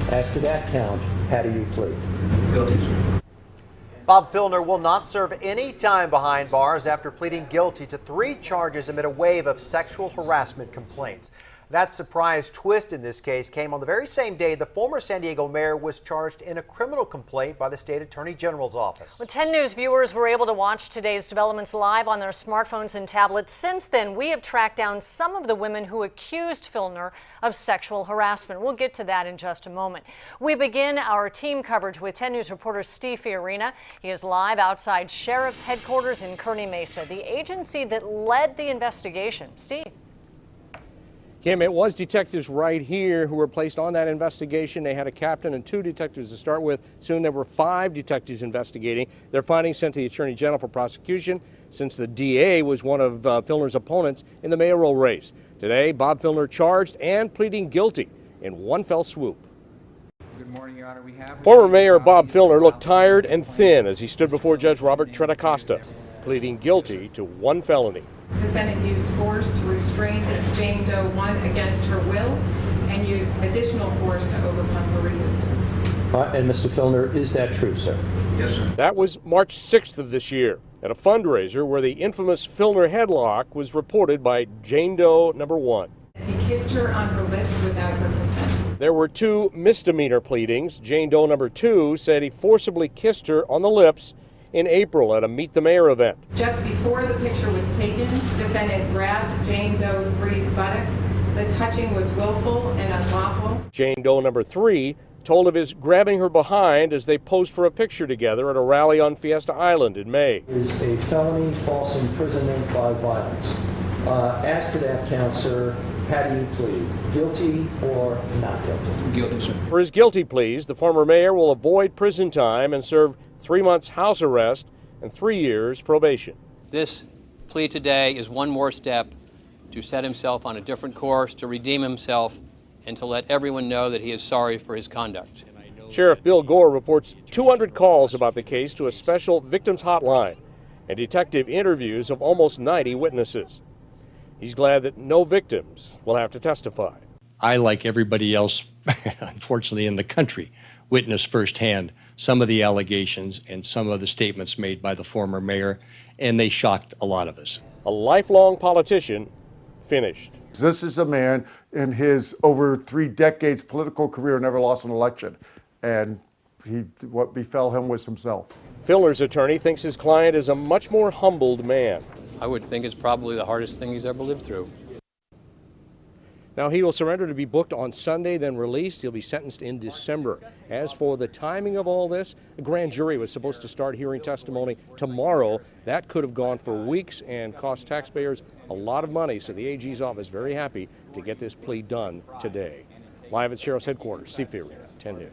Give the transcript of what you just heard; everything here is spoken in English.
As to that count, how do you plead? Guilty, sir. Bob Filner will not serve any time behind bars after pleading guilty to 3 charges amid a wave of sexual harassment complaints. That surprise twist in this case came on the very same day the former San Diego mayor was charged in a criminal complaint by the state attorney general's office. Well, 10 News viewers were able to watch today's developments live on their smartphones and tablets. Since then, we have tracked down some of the women who accused Filner of sexual harassment. We'll get to that in just a moment. We begin our team coverage with 10 News reporter Steve Fiorina. He is live outside Sheriff's headquarters in Kearney Mesa, the agency that led the investigation. Steve. Kim, it was detectives right here who were placed on that investigation. They had a captain and 2 detectives to start with. Soon there were 5 detectives investigating. Their findings sent to the Attorney General for prosecution since the DA was one of Filner's opponents in the mayoral race. Today, Bob Filner charged and pleading guilty in one fell swoop. Good morning, Your Honor. We have Former Mayor Bob Filner looked tired and thin as he stood before Judge Robert Trentacosta, pleading guilty to 1 felony. Defendant used force to restrain Jane Doe 1 against her will and used additional force to overcome her resistance. And Mr. Filner, is that true, sir? Yes, sir. That was March 6th of this year at a fundraiser where the infamous Filner headlock was reported by Jane Doe number 1. He kissed her on her lips without her consent. There were 2 misdemeanor pleadings. Jane Doe number 2 said he forcibly kissed her on the lips in April at a Meet the Mayor event. Just before the picture was taken, defendant grabbed Jane Doe 3's buttock. The touching was willful and unlawful. Jane Doe number 3 told of his grabbing her behind as they posed for a picture together at a rally on Fiesta Island in May. It is a felony false imprisonment by violence. As to that count, sir, how do you plead? Guilty or not guilty? Guilty, sir. For his guilty pleas, the former mayor will avoid prison time and serve 3 months house arrest and 3 years probation. This plea today is one more step to set himself on a different course, to redeem himself, and to let everyone know that he is sorry for his conduct. Sheriff Bill Gore reports 200 calls about the case to a special victims hotline and detective interviews of almost 90 witnesses. He's glad that no victims will have to testify. I, like everybody else, unfortunately in the country, witnessed firsthand some of the allegations and some of the statements made by the former mayor, and they shocked a lot of us. A lifelong politician finished. This is a man in his over 3 decades political career never lost an election, and what befell him was himself. Filner's attorney thinks his client is a much more humbled man. I would think it's probably the hardest thing he's ever lived through. Now he will surrender to be booked on Sunday, then released. He'll be sentenced in December. As for the timing of all this, a grand jury was supposed to start hearing testimony tomorrow. That could have gone for weeks and cost taxpayers a lot of money, so the AG's office is very happy to get this plea done today. Live at Sheriff's headquarters, Steve Fiorina, 10 News.